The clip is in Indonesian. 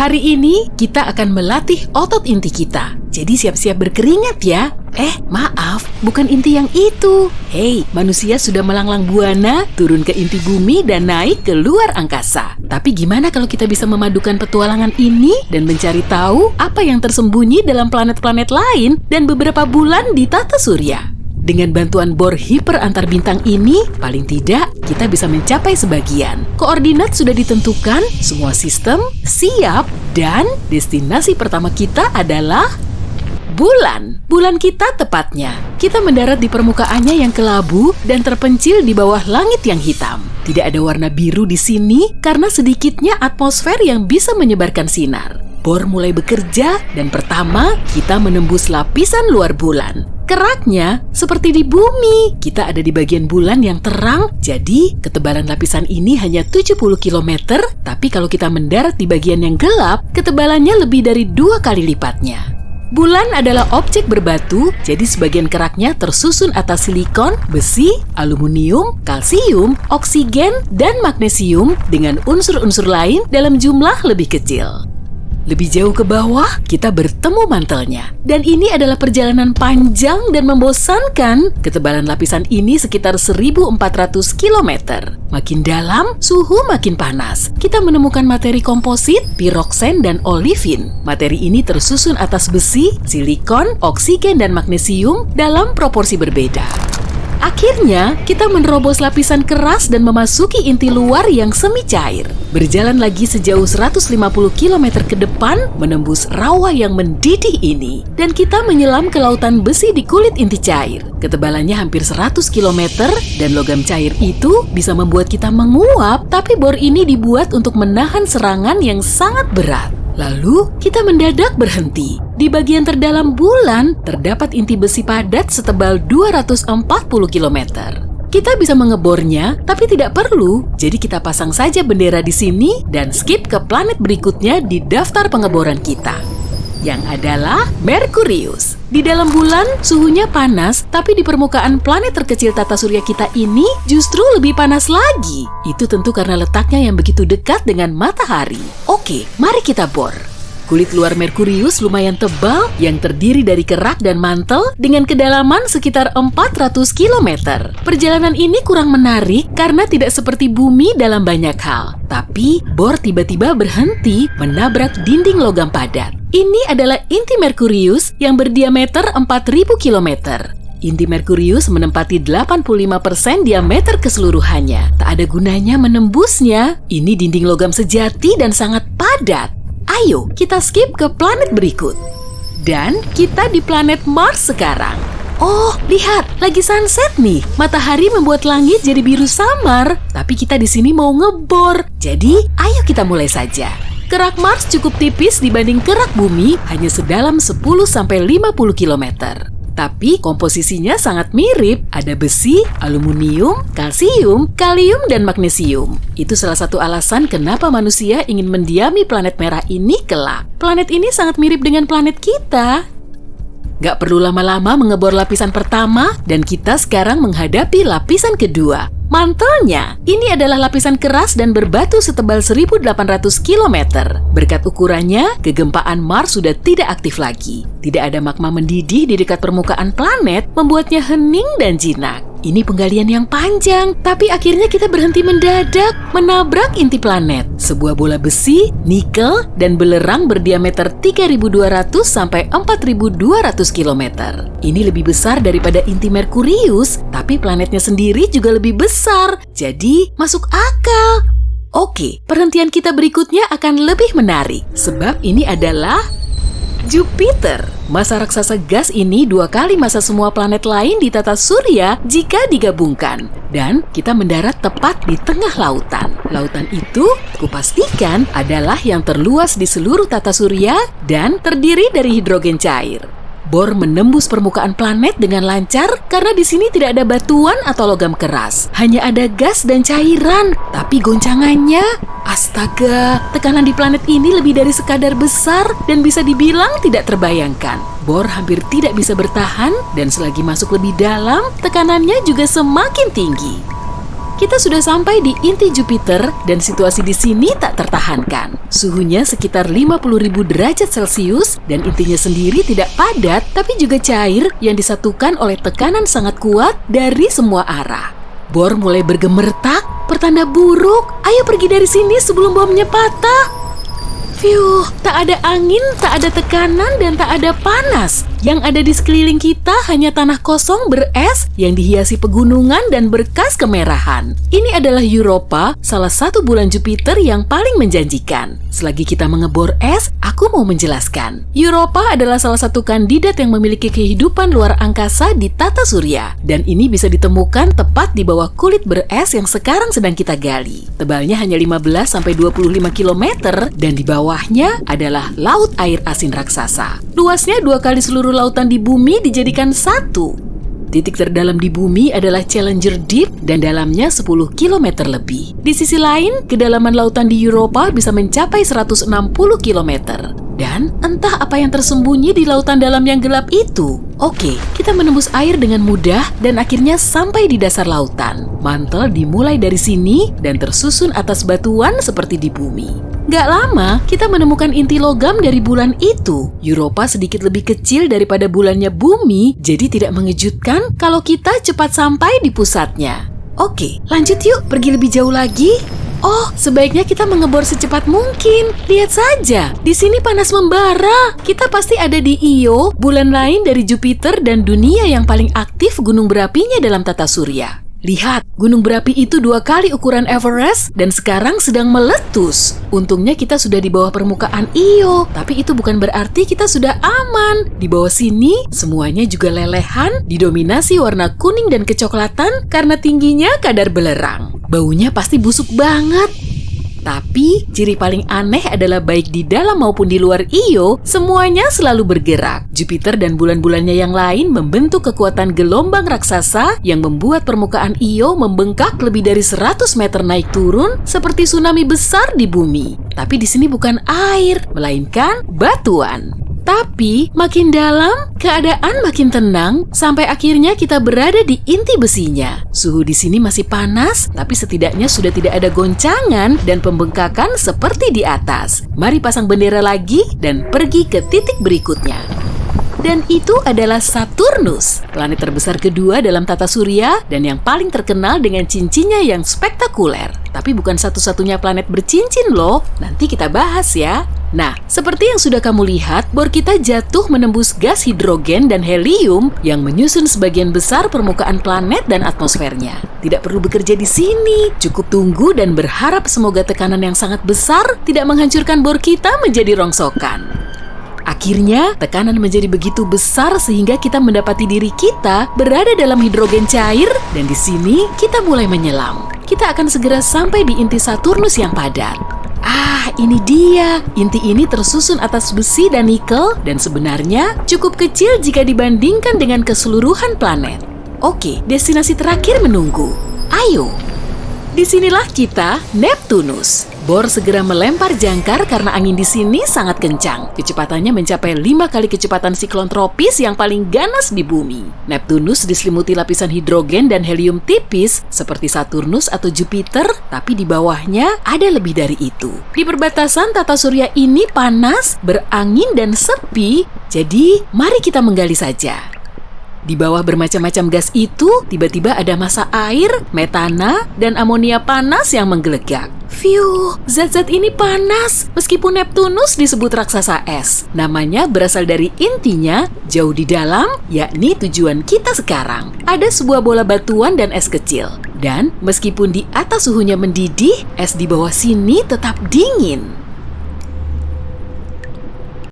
Hari ini kita akan melatih otot inti kita. Jadi siap-siap berkeringat ya. Maaf, bukan inti yang itu. Hei, manusia sudah melanglang buana, turun ke inti bumi dan naik ke luar angkasa. Tapi gimana kalau kita bisa memadukan petualangan ini dan mencari tahu apa yang tersembunyi dalam planet-planet lain dan beberapa bulan di tata surya? Dengan bantuan bor hiper antar bintang ini, paling tidak kita bisa mencapai sebagian. Koordinat sudah ditentukan, semua sistem siap, dan destinasi pertama kita adalah bulan. Bulan kita tepatnya. Kita mendarat di permukaannya yang kelabu dan terpencil di bawah langit yang hitam. Tidak ada warna biru di sini karena sedikitnya atmosfer yang bisa menyebarkan sinar. Bor mulai bekerja dan pertama kita menembus lapisan luar bulan. Keraknya seperti di bumi. Kita ada di bagian bulan yang terang, jadi ketebalan lapisan ini hanya 70 km, tapi kalau kita mendarat di bagian yang gelap, ketebalannya lebih dari 2 kali lipatnya. Bulan adalah objek berbatu, jadi sebagian keraknya tersusun atas silikon, besi, aluminium, kalsium, oksigen, dan magnesium dengan unsur-unsur lain dalam jumlah lebih kecil. Lebih jauh ke bawah, kita bertemu mantelnya. Dan ini adalah perjalanan panjang dan membosankan. Ketebalan lapisan ini sekitar 1.400 km. Makin dalam, suhu makin panas. Kita menemukan materi komposit, piroksen, dan olivin. Materi ini tersusun atas besi, silikon, oksigen, dan magnesium dalam proporsi berbeda. Akhirnya, kita menerobos lapisan keras dan memasuki inti luar yang semi cair. Berjalan lagi sejauh 150 km ke depan, menembus rawa yang mendidih ini. Dan kita menyelam ke lautan besi di kulit inti cair. Ketebalannya hampir 100 km dan logam cair itu bisa membuat kita menguap, tapi bor ini dibuat untuk menahan serangan yang sangat berat. Lalu, kita mendadak berhenti. Di bagian terdalam bulan, terdapat inti besi padat setebal 240 km. Kita bisa mengebornya, tapi tidak perlu. Jadi kita pasang saja bendera di sini dan skip ke planet berikutnya di daftar pengeboran kita, yang adalah Merkurius. Di dalam bulan, suhunya panas, tapi di permukaan planet terkecil tata surya kita ini justru lebih panas lagi. Itu tentu karena letaknya yang begitu dekat dengan matahari. Oke, mari kita bor. Kulit luar Merkurius lumayan tebal yang terdiri dari kerak dan mantel dengan kedalaman sekitar 400 km. Perjalanan ini kurang menarik karena tidak seperti bumi dalam banyak hal. Tapi, bor tiba-tiba berhenti menabrak dinding logam padat. Ini adalah inti Merkurius yang berdiameter 4.000 km. Inti Merkurius menempati 85% diameter keseluruhannya. Tak ada gunanya menembusnya. Ini dinding logam sejati dan sangat padat. Ayo, kita skip ke planet berikut. Dan kita di planet Mars sekarang. Oh, lihat, lagi sunset nih. Matahari membuat langit jadi biru samar. Tapi kita di sini mau ngebor. Jadi, ayo kita mulai saja. Kerak Mars cukup tipis dibanding kerak bumi, hanya sedalam 10-50 km. Tapi komposisinya sangat mirip, ada besi, aluminium, kalsium, kalium, dan magnesium. Itu salah satu alasan kenapa manusia ingin mendiami planet merah ini kelak. Planet ini sangat mirip dengan planet kita. Gak perlu lama-lama mengebor lapisan pertama, dan kita sekarang menghadapi lapisan kedua. Mantelnya, ini adalah lapisan keras dan berbatu setebal 1.800 km. Berkat ukurannya, kegempaan Mars sudah tidak aktif lagi. Tidak ada magma mendidih di dekat permukaan planet, membuatnya hening dan jinak. Ini penggalian yang panjang, tapi akhirnya kita berhenti mendadak, menabrak inti planet. Sebuah bola besi, nikel, dan belerang berdiameter 3.200 sampai 4.200 km. Ini lebih besar daripada inti Merkurius, tapi planetnya sendiri juga lebih besar. Jadi, masuk akal. Oke, perhentian kita berikutnya akan lebih menarik, sebab ini adalah Jupiter. Massa raksasa gas ini 2 kali massa semua planet lain di tata surya jika digabungkan. Dan kita mendarat tepat di tengah lautan. Lautan itu, kupastikan, adalah yang terluas di seluruh tata surya dan terdiri dari hidrogen cair. Bor menembus permukaan planet dengan lancar karena di sini tidak ada batuan atau logam keras. Hanya ada gas dan cairan. Tapi goncangannya, astaga, tekanan di planet ini lebih dari sekadar besar dan bisa dibilang tidak terbayangkan. Bor hampir tidak bisa bertahan dan selagi masuk lebih dalam, tekanannya juga semakin tinggi. kita sudah sampai di inti Jupiter dan situasi di sini tak tertahankan. Suhunya sekitar 50.000 derajat Celcius dan intinya sendiri tidak padat tapi juga cair yang disatukan oleh tekanan sangat kuat dari semua arah. Bohr mulai bergemertak, pertanda buruk. Ayo pergi dari sini sebelum bomnya patah. Fiuh, tak ada angin, tak ada tekanan, dan tak ada panas. Yang ada di sekeliling kita hanya tanah kosong beres yang dihiasi pegunungan dan berkas kemerahan. Ini adalah Europa, salah satu bulan Jupiter yang paling menjanjikan. Selagi kita mengebor es, aku mau menjelaskan. Europa adalah salah satu kandidat yang memiliki kehidupan luar angkasa di tata surya. Dan ini bisa ditemukan tepat di bawah kulit beres yang sekarang sedang kita gali. Tebalnya hanya 15-25 km dan di bawahnya adalah laut air asin raksasa. Luasnya 2 kali seluruh lautan di bumi dijadikan satu. Titik terdalam di bumi adalah Challenger Deep dan dalamnya 10 km lebih. Di sisi lain, kedalaman lautan di Europa bisa mencapai 160 km. Dan entah apa yang tersembunyi di lautan dalam yang gelap itu. Oke, kita menembus air dengan mudah dan akhirnya sampai di dasar lautan. Mantel dimulai dari sini dan tersusun atas batuan seperti di bumi. Gak lama, kita menemukan inti logam dari bulan itu. Europa sedikit lebih kecil daripada bulannya bumi, jadi tidak mengejutkan kalau kita cepat sampai di pusatnya. Oke, lanjut yuk, pergi lebih jauh lagi. Oh, sebaiknya kita mengebor secepat mungkin. Lihat saja, di sini panas membara. Kita pasti ada di Io, bulan lain dari Jupiter dan dunia yang paling aktif gunung berapinya dalam tata surya. Lihat, gunung berapi itu 2 kali ukuran Everest dan sekarang sedang meletus. Untungnya kita sudah di bawah permukaan Io, tapi itu bukan berarti kita sudah aman. Di bawah sini, semuanya juga lelehan, didominasi warna kuning dan kecoklatan karena tingginya kadar belerang. Baunya pasti busuk banget. Tapi, ciri paling aneh adalah baik di dalam maupun di luar Io, semuanya selalu bergerak. Jupiter dan bulan-bulannya yang lain membentuk kekuatan gelombang raksasa yang membuat permukaan Io membengkak lebih dari 100 meter naik turun seperti tsunami besar di bumi. Tapi di sini bukan air, melainkan batuan. Tapi, makin dalam, keadaan makin tenang, sampai akhirnya kita berada di inti besinya. Suhu di sini masih panas, tapi setidaknya sudah tidak ada goncangan dan pembengkakan seperti di atas. Mari pasang bendera lagi dan pergi ke titik berikutnya. Dan itu adalah Saturnus, planet terbesar kedua dalam tata surya dan yang paling terkenal dengan cincinnya yang spektakuler. Tapi bukan satu-satunya planet bercincin loh, nanti kita bahas ya. Nah, seperti yang sudah kamu lihat, bor kita jatuh menembus gas hidrogen dan helium yang menyusun sebagian besar permukaan planet dan atmosfernya. Tidak perlu bekerja di sini, cukup tunggu dan berharap semoga tekanan yang sangat besar tidak menghancurkan bor kita menjadi rongsokan. Akhirnya, tekanan menjadi begitu besar sehingga kita mendapati diri kita berada dalam hidrogen cair dan di sini kita mulai menyelam. Kita akan segera sampai di inti Saturnus yang padat. Ah, ini dia. Inti ini tersusun atas besi dan nikel dan sebenarnya cukup kecil jika dibandingkan dengan keseluruhan planet. Oke, destinasi terakhir menunggu. Ayo. Disinilah kita, Neptunus. Bohr segera melempar jangkar karena angin di sini sangat kencang. Kecepatannya mencapai 5 kali kecepatan siklon tropis yang paling ganas di bumi. Neptunus diselimuti lapisan hidrogen dan helium tipis seperti Saturnus atau Jupiter, tapi di bawahnya ada lebih dari itu. Di perbatasan tata surya ini panas, berangin dan sepi, jadi mari kita menggali saja. Di bawah bermacam-macam gas itu, tiba-tiba ada massa air, metana, dan amonia panas yang menggelegak. Fiuh, zat-zat ini panas. Meskipun Neptunus disebut raksasa es, namanya berasal dari intinya jauh di dalam, yakni tujuan kita sekarang. Ada sebuah bola batuan dan es kecil. Dan meskipun di atas suhunya mendidih, es di bawah sini tetap dingin.